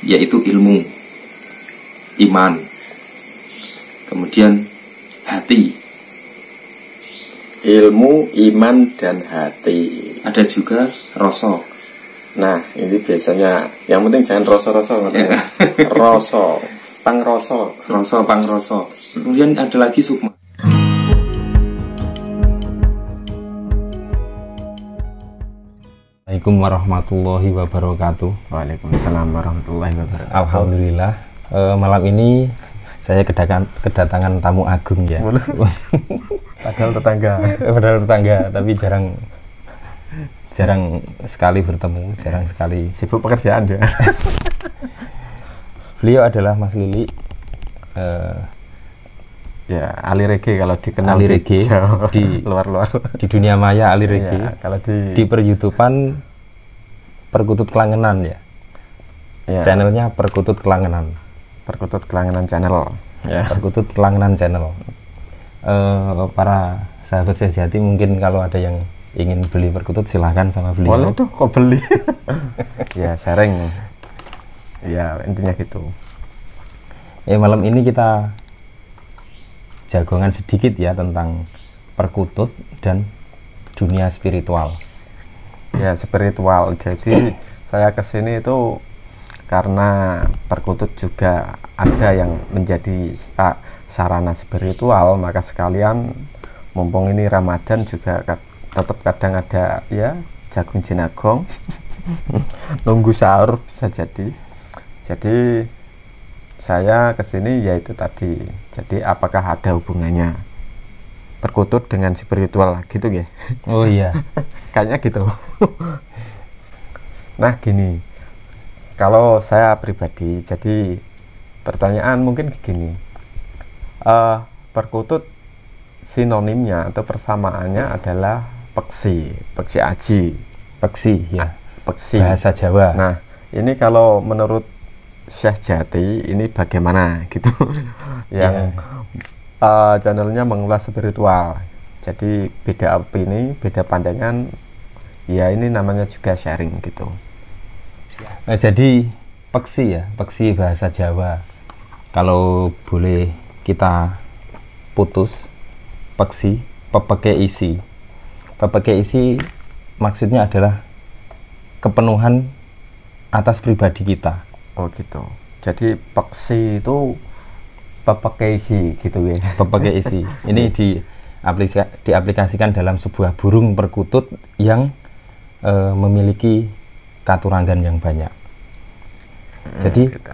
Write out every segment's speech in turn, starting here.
yaitu ilmu, iman, kemudian hati. Ilmu, iman, dan hati. Ada juga rasa. Nah, ini biasanya yang penting jangan rasa-rasa, Ya. rasa, pangrasa. Rasa, pangrasa. Kemudian ada lagi sukma. Assalamualaikum warahmatullahi wabarakatuh. Waalaikumsalam warahmatullahi wabarakatuh. Alhamdulillah, malam ini saya kedatangan tamu agung ya. Padahal tetangga, tapi jarang sekali bertemu, jarang sekali. Sibuk pekerjaan dia. Beliau adalah Mas Lili. Ya, Ali Reggae kalau dikenal Ali Reggae di luar-luar. Di dunia maya Ali Reggae. Ya, kalau di per-YouTubean Perkutut Kelangenan ya. Ya. Channelnya Perkutut Kelangenan. Perkutut Kelangenan channel. Ya. Perkutut Kelangenan channel. Para sahabat sejati mungkin kalau ada yang ingin beli perkutut silahkan sama beliau. Boleh tuh, kok beli. Ya, sharing. Ya, intinya gitu. Malam ini kita jagongan sedikit ya tentang perkutut dan dunia spiritual. Ya, spiritual. Jadi saya kesini itu karena perkutut juga ada yang menjadi sarana spiritual, maka sekalian mumpung ini Ramadan juga tetap kadang ada ya jagung jenagong. Nunggu sahur bisa jadi. Jadi saya kesini yaitu tadi. Jadi apakah ada hubungannya perkutut dengan spiritual gitu ya? Oh iya. Kayaknya gitu. Nah gini, kalau saya pribadi, jadi pertanyaan mungkin gini, perkutut sinonimnya atau persamaannya adalah peksi aji. Peksi ya. Peksi. Bahasa Jawa. Nah ini kalau menurut Syekh Jati ini bagaimana gitu? Yang channelnya mengulas spiritual. Jadi beda opini, beda pandangan. Ya ini namanya juga sharing gitu. Nah, jadi peksi ya, peksi bahasa Jawa. Kalau boleh kita putus, peksi, pepeke isi. Pepeke isi maksudnya adalah kepenuhan atas pribadi kita. Oh gitu. Jadi peksi itu pepeke isi gitu ya. Pepeke isi. Ini diaplikasikan dalam sebuah burung perkutut yang memiliki katuranggan yang banyak. Jadi gitu.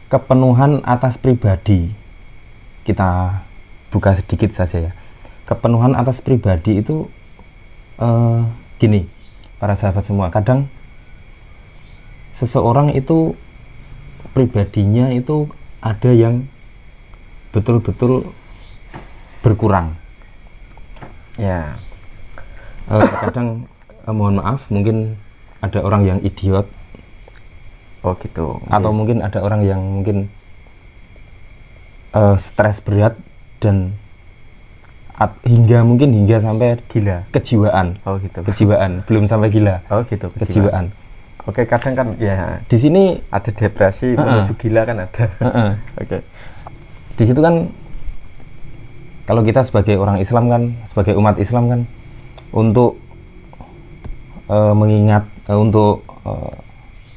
Kepenuhan atas pribadi, kita buka sedikit saja ya. Kepenuhan atas pribadi itu gini, para sahabat semua, kadang seseorang itu pribadinya itu ada yang betul-betul berkurang. Ya. Kadang mohon maaf, mungkin ada orang yang idiot. Oh gitu. Atau mungkin ada orang yang mungkin stres berat dan hingga sampai gila, kejiwaan. Oh gitu. Kejiwaan, belum sampai gila. Oh gitu, kejiwaan. Oke, kadang kan ya di sini ada depresi menuju gila kan ada. Oke. Di situ kan kalau kita sebagai orang Islam kan, sebagai umat Islam kan, untuk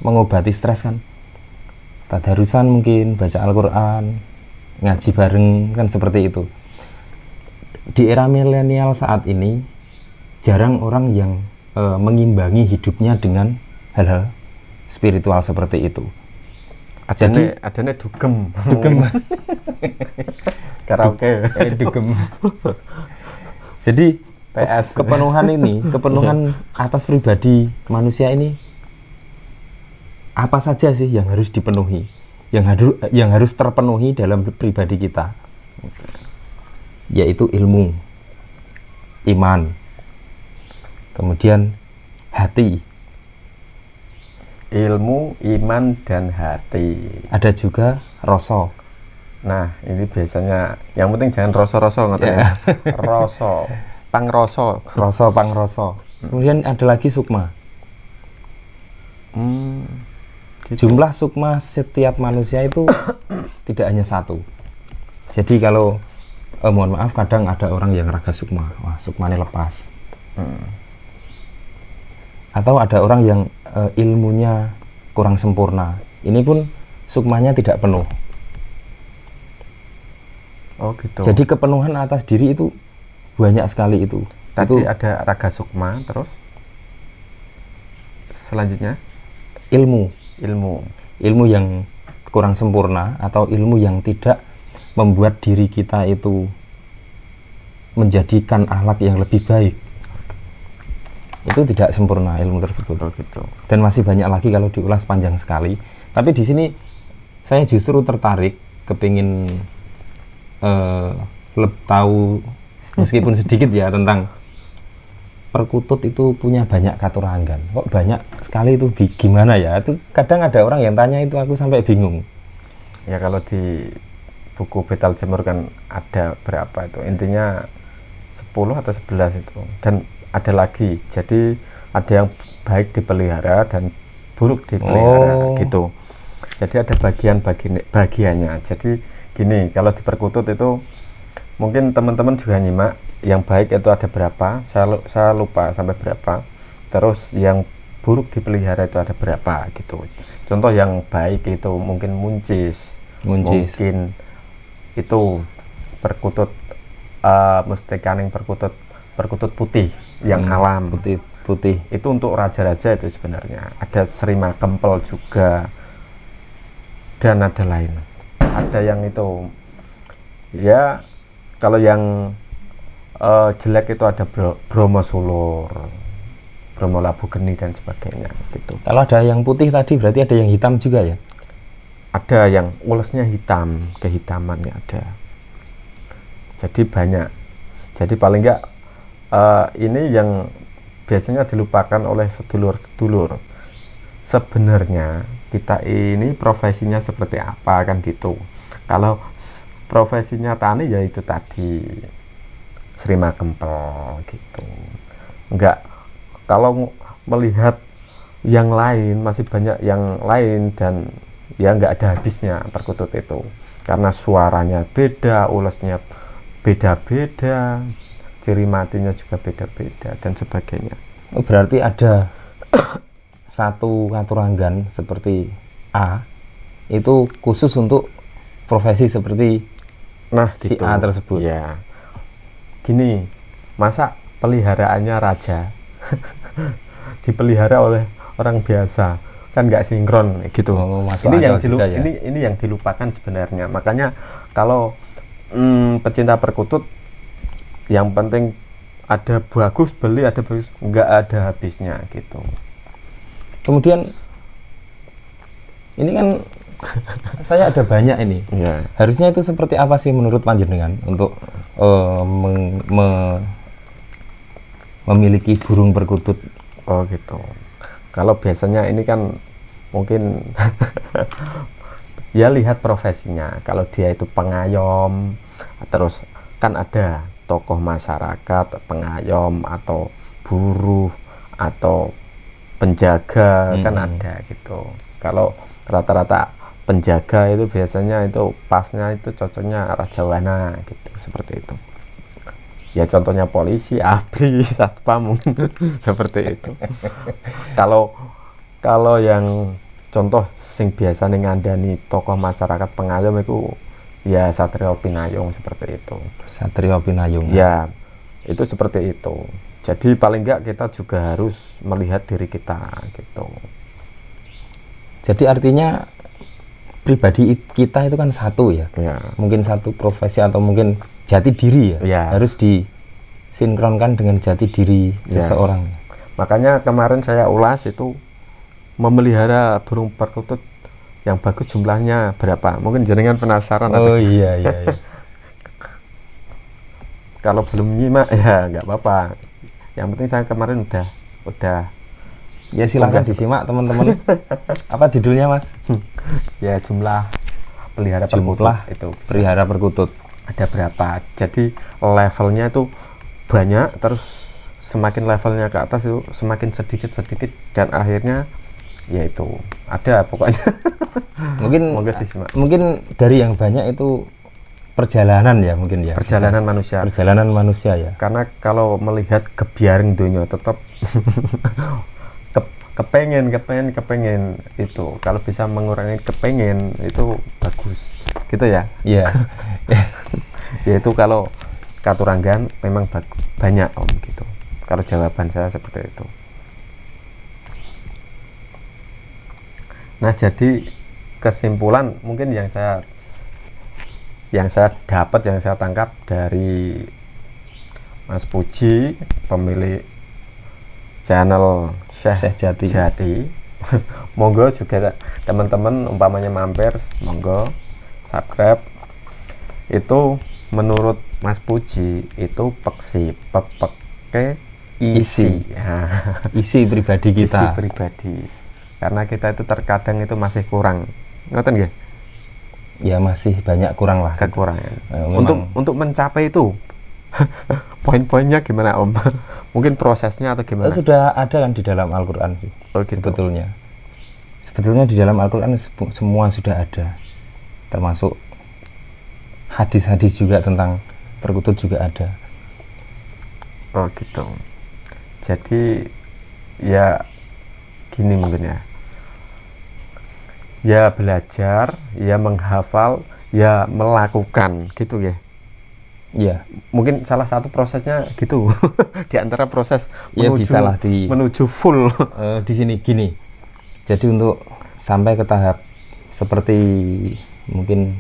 mengobati stres kan, tadarusan mungkin, baca Al-Quran, ngaji bareng kan, seperti itu. Di era milenial saat ini jarang orang yang mengimbangi hidupnya dengan hal-hal spiritual seperti itu. Adanya dugem. Karaoke. Dugem. Jadi PS. kepenuhan atas pribadi manusia ini apa saja sih yang harus dipenuhi, yang harus terpenuhi dalam pribadi kita, yaitu ilmu, iman, kemudian hati. Ilmu, iman, dan hati. Ada juga rasa. Nah ini biasanya yang penting jangan rasa-rasa ya. Rasa, pangrasa. Kemudian ada lagi sukma. gitu. Jumlah sukma setiap manusia itu tidak hanya satu. Jadi kalau mohon maaf, kadang ada orang yang raga sukma, wah sukmanya lepas. Atau ada orang yang ilmunya kurang sempurna, ini pun sukmanya tidak penuh. Oh gitu. Jadi kepenuhan atas diri itu banyak sekali itu. Tadi Itu ada raga sukma, terus selanjutnya ilmu yang kurang sempurna atau ilmu yang tidak membuat diri kita itu menjadikan akhlak yang lebih baik. Itu tidak sempurna ilmu tersebut. Oh gitu. Dan masih banyak lagi kalau diulas panjang sekali. Tapi di sini saya justru tertarik kepingin tahu meskipun sedikit ya tentang perkutut itu punya banyak katuranggan. Kok banyak sekali itu gimana ya? Itu kadang ada orang yang tanya itu, aku sampai bingung. Ya kalau di buku Betal Jemur kan ada berapa itu? Intinya 10 atau 11 itu. Dan ada lagi. Jadi ada yang baik dipelihara dan buruk dipelihara gitu. Jadi ada bagiannya. Jadi gini, kalau di perkutut itu mungkin teman-teman juga nyimak, yang baik itu ada berapa, saya lupa sampai berapa, terus yang buruk dipelihara itu ada berapa gitu. Contoh yang baik itu mungkin muncis. Mungkin itu perkutut mustikaning perkutut putih yang alam putih itu untuk raja-raja itu sebenarnya. Ada serima kempel juga, dan ada lain, ada yang itu ya. Kalau yang jelek itu ada Bromo Sulur, Bromo Labu Geni dan sebagainya gitu. Kalau ada yang putih tadi berarti ada yang hitam juga ya? Ada yang ulesnya hitam, kehitamannya ada. Jadi banyak. Jadi paling enggak ini yang biasanya dilupakan oleh sedulur-sedulur. Sebenarnya kita ini profesinya seperti apa kan gitu. Kalau profesinya tani ya itu tadi serima kempel gitu. Enggak, kalau melihat yang lain masih banyak yang lain, dan ya enggak ada habisnya perkutut itu, karena suaranya beda, ulesnya beda-beda, ciri matinya juga beda-beda dan sebagainya. Berarti ada satu katuranggan seperti A itu khusus untuk profesi seperti si gitu. A tersebut. Ya. Gini, masa peliharaannya raja dipelihara oleh orang biasa, kan nggak sinkron gitu. Ini yang dilupakan sebenarnya. Makanya kalau pecinta perkutut, yang penting ada bagus beli, ada bagus nggak ada habisnya gitu. Kemudian ini kan saya ada banyak ini. Ya. Harusnya itu seperti apa sih menurut panjenengan untuk memiliki burung perkutut? Oh gitu. Kalau biasanya ini kan mungkin ya lihat profesinya. Kalau dia itu pengayom, terus kan ada tokoh masyarakat, pengayom atau buruh atau penjaga, kan ada gitu. Kalau rata-rata penjaga itu biasanya itu pasnya itu cocoknya Rajawana gitu, seperti itu. Ya contohnya polisi, ABRI, satpam seperti itu. Kalau yang contoh sing biasa ngandani tokoh masyarakat pengayom itu ya Satrio Pinayung, seperti itu. Satrio Pinayung. Ya, itu seperti itu. Jadi paling enggak kita juga harus melihat diri kita gitu. Jadi artinya pribadi kita itu kan satu ya. Mungkin satu profesi atau mungkin jati diri ya. Harus disinkronkan dengan jati diri seseorang. Makanya kemarin saya ulas itu memelihara burung perkutut yang bagus jumlahnya berapa. Mungkin jenengan penasaran. Oh iya. Kalau belum nyimak ya nggak apa-apa. Yang penting saya kemarin udah ya silakan disimak teman-teman. Apa judulnya Mas? Ya jumlah pelihara perkutut itu. Pelihara perkutut ada berapa? Jadi levelnya itu banyak, terus semakin levelnya ke atas itu semakin sedikit dan akhirnya ya itu ada pokoknya. Mungkin dari yang banyak itu perjalanan ya, mungkin ya, perjalanan manusia ya, karena kalau melihat kebiaring dunia tetap kepengen itu, kalau bisa mengurangi kepengen itu bagus gitu ya. Iya. Ya itu kalau katuranggan memang banyak Om gitu, kalau jawaban saya seperti itu. Nah, jadi kesimpulan mungkin yang saya dapat, yang saya tangkap dari Mas Puji, pemilik channel Syekh Jati. Monggo juga teman-teman umpamanya mampir, monggo subscribe. Itu menurut Mas Puji itu pepeke isi. Nah, isi pribadi kita. Isi pribadi. Karena kita itu terkadang itu masih kurang. Ngoten nggih? Ya masih banyak kurang lah. Kekurangan. Untuk mencapai itu poin-poinnya gimana Om? Mungkin prosesnya atau gimana? Sudah ada kan di dalam Al-Quran sih. Oh, gitu. Sebetulnya di dalam Al-Quran semua sudah ada, termasuk hadis-hadis juga tentang perkutut juga ada. Oh gitu. Jadi ya gini mungkin ya belajar, ya menghafal, ya melakukan gitu ya. Iya. Mungkin salah satu prosesnya gitu. Di antara proses ya, menuju full di sini gini. Jadi untuk sampai ke tahap seperti mungkin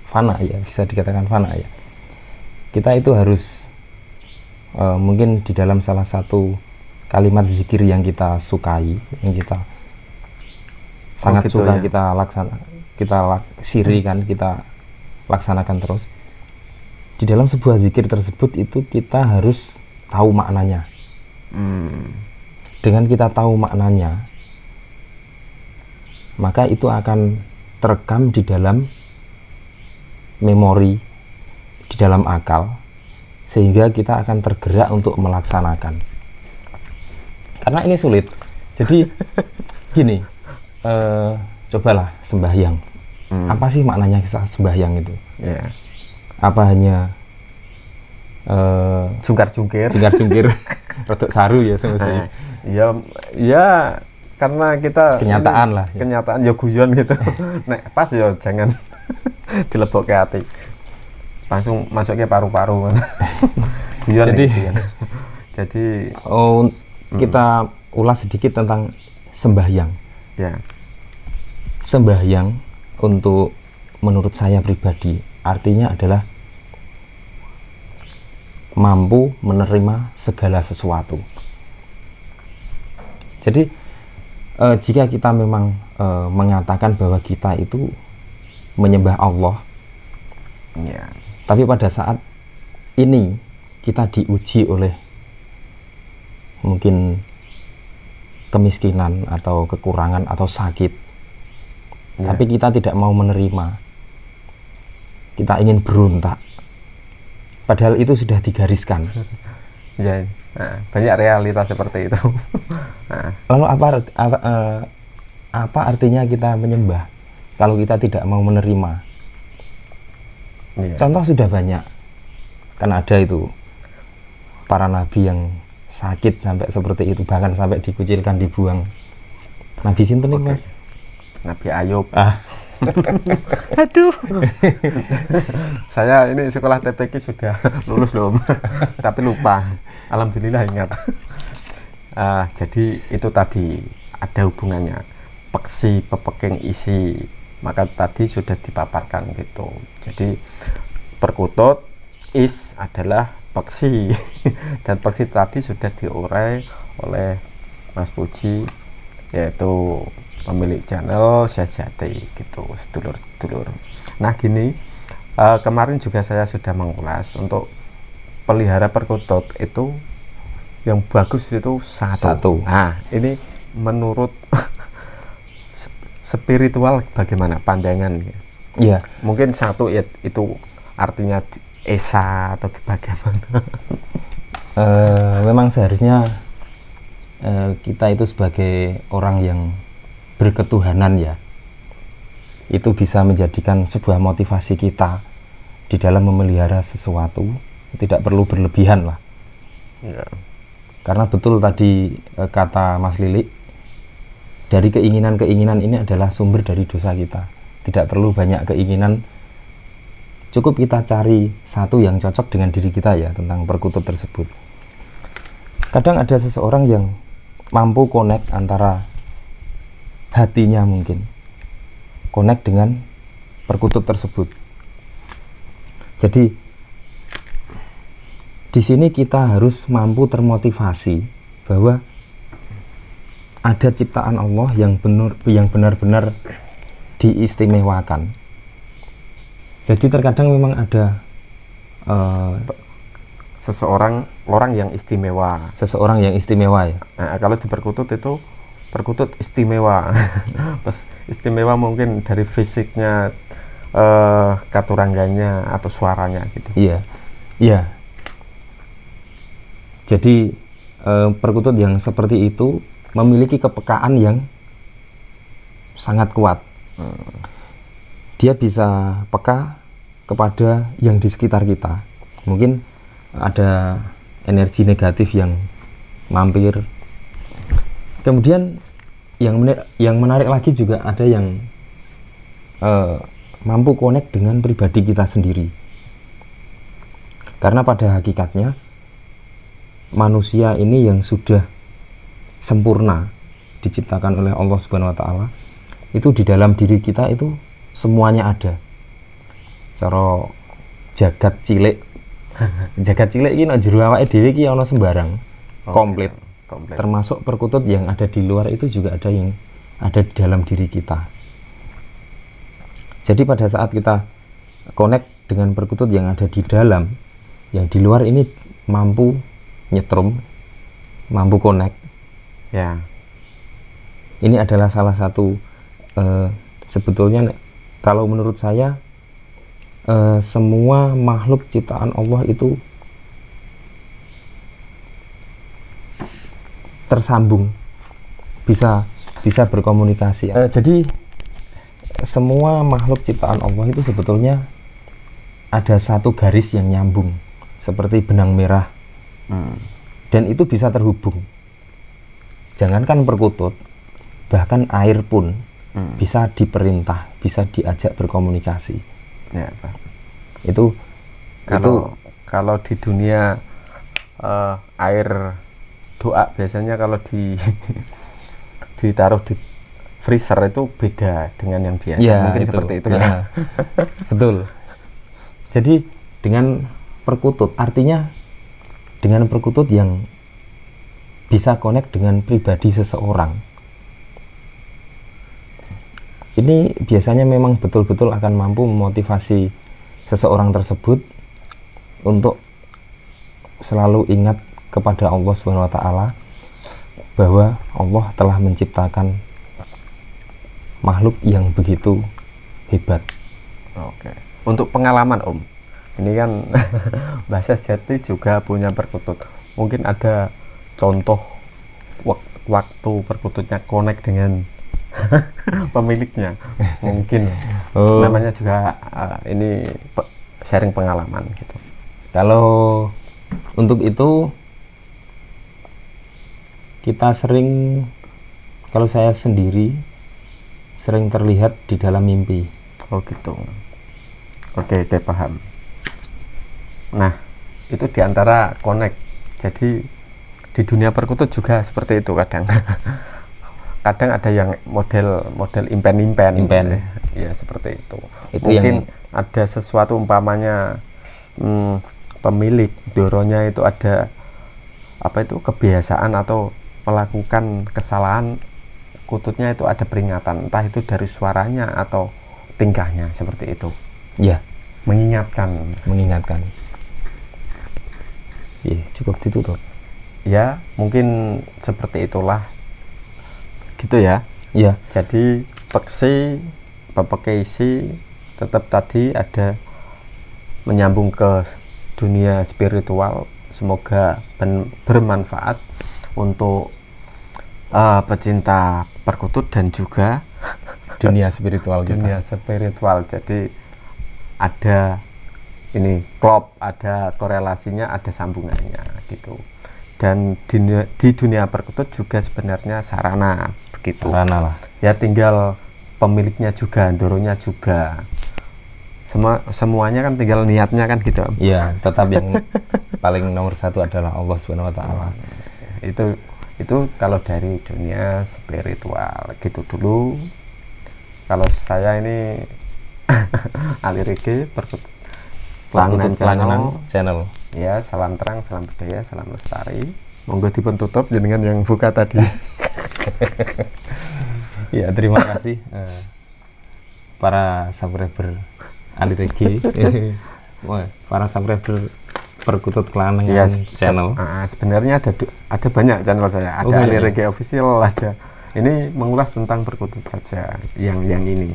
fana ya, bisa dikatakan fana ya. Kita itu harus mungkin di dalam salah satu kalimat zikir yang kita sukai, yang kita sangat gitu suka, ya? kita sirikan, kita laksanakan terus. Di dalam sebuah zikir tersebut itu kita harus tahu maknanya. Dengan kita tahu maknanya, maka itu akan terekam di dalam memori, di dalam akal, sehingga kita akan tergerak untuk melaksanakan. Karena ini sulit. Jadi gini, cobalah sembahyang. Apa sih maknanya kita sembahyang itu? Yeah. Apa hanya jungkar-jungkir rotok saru ya semestinya? Ya karena kita kenyataan lah ya. Kenyataan ya guyon gitu. Nek pas ya jangan dilebok ke hati, langsung masuk ke paru-paru. Guyon jadi gitu ya. Jadi kita ulas sedikit tentang sembahyang ya. Sembahyang untuk menurut saya pribadi artinya adalah mampu menerima segala sesuatu. Jadi jika kita memang mengatakan bahwa kita itu menyembah Allah, ya. Tapi pada saat ini kita diuji oleh mungkin kemiskinan atau kekurangan atau sakit, ya. Tapi kita tidak mau menerima, kita ingin berontak, padahal itu sudah digariskan. Ya, nah, banyak realitas seperti itu. Nah. Lalu apa artinya kita menyembah kalau kita tidak mau menerima? Ya. Contoh sudah banyak, kan ada itu para nabi yang sakit sampai seperti itu, bahkan sampai dikucilkan, dibuang. Nabi sinten nih Mas? Nabi Ayub. Aduh. Saya ini sekolah TPQ sudah lulus loh, tapi lupa. Alhamdulillah ingat. Jadi itu tadi ada hubungannya peksi, pepeking, isi. Maka tadi sudah dipaparkan gitu. Jadi perkutut is adalah peksi dan peksi tadi sudah diurai oleh Mas Puji, yaitu pemilik channel Syekh Jati gitu, sedulur-sedulur. Nah gini, kemarin juga saya sudah mengulas untuk pelihara perkutut itu yang bagus itu satu. Nah ini menurut spiritual bagaimana pandangan? Iya. Mungkin satu ya, itu artinya esa atau bagaimana? Memang seharusnya kita itu sebagai orang yang berketuhanan ya, itu bisa menjadikan sebuah motivasi kita di dalam memelihara sesuatu, tidak perlu berlebihan lah. Ya. Karena betul tadi kata Mas Lili, dari keinginan-keinginan ini adalah sumber dari dosa kita. Tidak perlu banyak keinginan, cukup kita cari satu yang cocok dengan diri kita ya tentang perkutut tersebut. Kadang ada seseorang yang mampu connect antara hatinya, mungkin connect dengan perkutut tersebut. Jadi di sini kita harus mampu termotivasi bahwa ada ciptaan Allah yang benar-benar diistimewakan. Jadi terkadang memang ada orang yang istimewa. Seseorang yang istimewa ya. Nah, kalau di perkutut itu perkutut istimewa. Terus istimewa mungkin dari fisiknya, katurangganya atau suaranya gitu. Iya. Iya. Jadi perkutut yang seperti itu memiliki kepekaan yang sangat kuat. Dia bisa peka kepada yang di sekitar kita. Mungkin ada energi negatif yang mampir. Kemudian yang menarik lagi juga ada yang mampu connect dengan pribadi kita sendiri. Karena pada hakikatnya manusia ini yang sudah sempurna diciptakan oleh Allah Subhanahu wa taala, itu di dalam diri kita itu semuanya ada. Cara jagat cilik iki nek jero awake dhewe iki ana sembarang, komplit. Termasuk perkutut yang ada di luar itu juga ada yang ada di dalam diri kita. Jadi pada saat kita connect dengan perkutut yang ada di dalam, yang di luar ini mampu nyetrum, mampu connect ya. Ini adalah salah satu sebetulnya kalau menurut saya semua makhluk ciptaan Allah itu tersambung, bisa berkomunikasi. Jadi semua makhluk ciptaan Allah itu sebetulnya ada satu garis yang nyambung seperti benang merah. Dan itu bisa terhubung. Jangankan perkutut, bahkan air pun bisa diperintah, bisa diajak berkomunikasi. Ya, Itu kalau di dunia air doa biasanya kalau ditaruh di freezer itu beda dengan yang biasa. Ya, mungkin itu. seperti itu ya. ya. Betul. Jadi dengan perkutut, artinya dengan perkutut yang bisa connect dengan pribadi seseorang, ini biasanya memang betul-betul akan mampu memotivasi seseorang tersebut untuk selalu ingat kepada Allah Subhanahu wa taala, bahwa Allah telah menciptakan makhluk yang begitu hebat. Oke. Untuk pengalaman Om, ini kan Bahasa Jati juga punya perkutut. Mungkin ada contoh waktu perkututnya connect dengan pemiliknya, mungkin namanya juga ini sharing pengalaman gitu. Kalau untuk itu kita sering, kalau saya sendiri sering terlihat di dalam mimpi. Oh gitu. Oke, paham. Nah, itu diantara connect. Jadi di dunia perkutut juga seperti itu kadang. Kadang ada yang model impen. Ya seperti itu. Mungkin ada sesuatu umpamanya pemilik doronya itu ada kebiasaan atau melakukan kesalahan, kututnya itu ada peringatan, entah itu dari suaranya atau tingkahnya seperti itu. Ya, mengingatkan. Iya, cukup ditutup. Ya, mungkin seperti itulah. Gitu ya. Iya. Jadi peksi, pepekeisi tetap tadi ada menyambung ke dunia spiritual. Semoga bermanfaat untuk pecinta perkutut dan juga dunia spiritual kita. dunia spiritual. Jadi ada ini klop, ada korelasinya, ada sambungannya gitu. Dan di dunia perkutut juga sebenarnya sarana begitu. Sarana lah. Ya tinggal pemiliknya juga, doronya juga. Semuanya kan tinggal niatnya kan gitu. Iya, tetap yang paling nomor satu adalah Allah Subhanahu wa taala. Itu kalau dari dunia spiritual gitu dulu. Kalau saya ini Ali Rege perkutut Kelangenan channel. Ya, salam terang, salam budaya, salam lestari. Monggo dipun tutup jenengan yang buka tadi. Ya, terima kasih para subscriber Ali Rege. Para subscriber perkutut Kelangenan Ya, channel. Sebenarnya ada banyak channel saya. Ada Ali Rege official, ada. Ini mengulas tentang perkutut saja yang ini.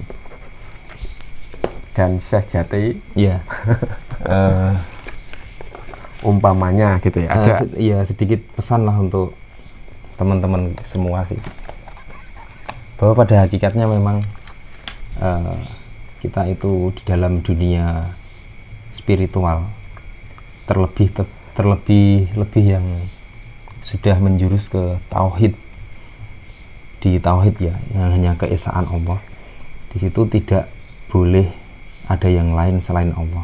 Dan Syekh Jati. Iya. Umpamanya gitu ya. Ada Iya, sedikit pesan lah untuk teman-teman semua sih. Bahwa pada hakikatnya memang kita itu di dalam dunia spiritual terlebih yang sudah menjurus ke tauhid, di tauhid ya, yang hanya keesaan Allah. Di situ tidak boleh ada yang lain selain Allah.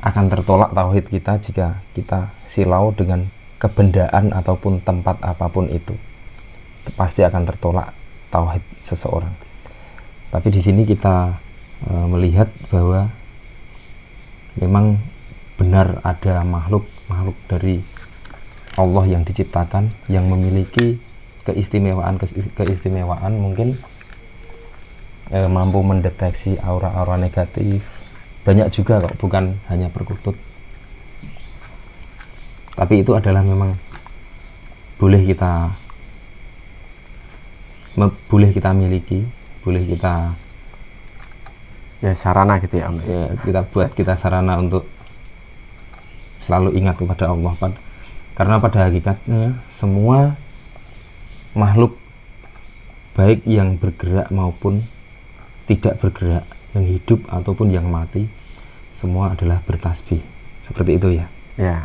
Akan tertolak tauhid kita jika kita silau dengan kebendaan ataupun tempat apapun itu. Pasti akan tertolak tauhid seseorang. Tapi di sini kita melihat bahwa memang benar ada makhluk dari Allah yang diciptakan yang memiliki keistimewaan mungkin mampu mendeteksi aura-aura negatif. Banyak juga kok, bukan hanya perkutut. Tapi itu adalah memang boleh kita miliki, boleh kita ya sarana gitu ya, Om. Ya, kita sarana untuk selalu ingat kepada Allah. Karena pada hakikatnya semua makhluk baik yang bergerak maupun tidak bergerak, yang hidup ataupun yang mati, semua adalah bertasbih. Seperti itu ya. Ya.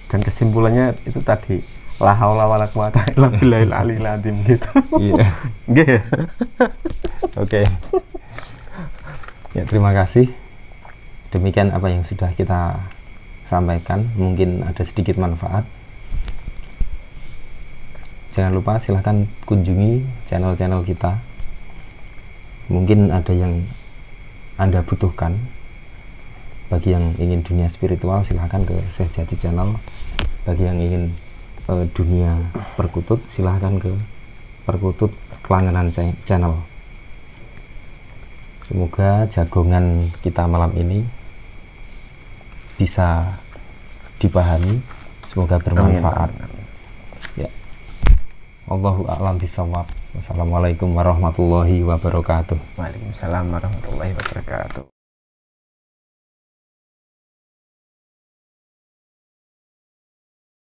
Dan kesimpulannya itu tadi, la haula wala quwata illa billahil aliyil azim gitu. Iya. Nggih ya. Oke. Ya, terima kasih. Demikian apa yang sudah kita sampaikan, mungkin ada sedikit manfaat. Jangan lupa silahkan kunjungi channel-channel kita. Mungkin ada yang Anda butuhkan. Bagi yang ingin dunia spiritual, silahkan ke Syekh Jati channel. Bagi yang ingin dunia perkutut, silahkan ke Perkutut Kelangenan channel. Semoga jagongan kita malam ini bisa dipahami, semoga bermanfaat. Ya. Allahu a'lam bishawab. Wassalamualaikum warahmatullahi wabarakatuh. Waalaikumsalam warahmatullahi wabarakatuh.